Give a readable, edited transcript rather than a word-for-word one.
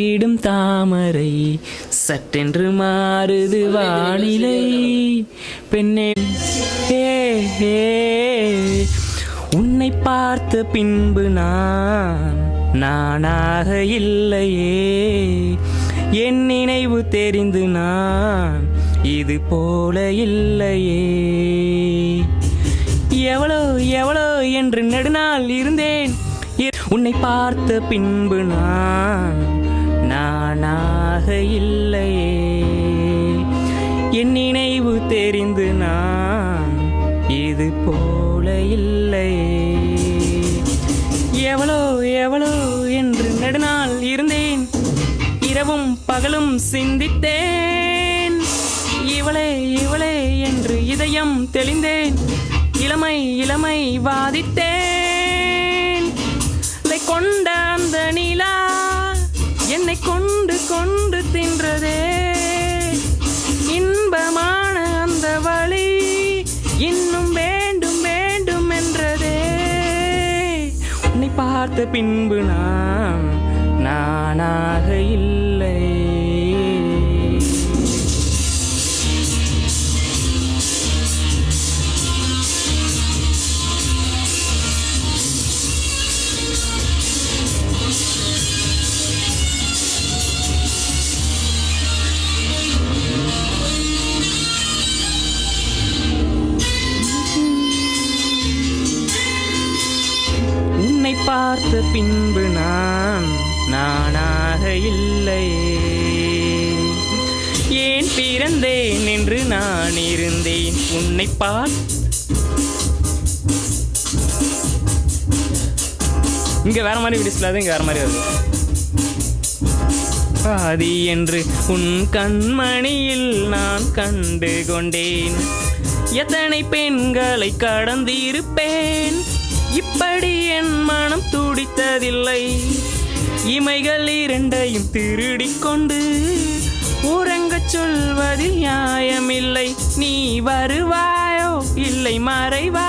விடும் தாமரை சட்டென்று மாறுது வானிலை பெண்ணே. உன்னை பார்த்த பின்பு நானாக இல்லையே, என் நினைவு தெரிந்து நான் இது போல இல்லையே. எவ்வளோ எவ்வளோ என்று நெடுநாள் இருந்தேன், உன்னை பார்த்த பின்பு நானாக இல்லையே, என் நினைவு தெரிந்து நான் இது போல இல்லையே. எவ்வளோ எவ்வளோ என்று நெடுநாள் இருந்தேன், இரவும் பகலும் சிந்தித்தேன். இவளே இவளே என்று இதயம் தெளிந்தேன், இளமை இளமை வாதித்தேன். கொண்ட அந்த நிலா என்னை கொண்டு கொண்டு தின்றதே, இன்பமான அந்த வழி இன்னும் வேண்டும் வேண்டும் என்றதே. உன்னை பார்த்த பின்பு நானாக இல்லை. உன்னை பார்த்த பின்பு நானாக இல்லையே, ஏன் பிறந்தேன் என்று நான் இருந்தேன். உன்னை இங்க வேற மாதிரி விடிச்சலாது, இங்க வேற மாதிரி வருது. ஆதி என்று உன் கண்மணியில் நான் கண்டு கொண்டேன், எத்தனை பெண்களை கடந்திருப்பேன், இப்படி என் மனம் துடித்ததில்லை. இமைகள் இரண்டையும் திருடிக்கொண்டு உறங்கச் சொல்வதில் நியாயமில்லை. நீ வருவாயோ இல்லை மறைவா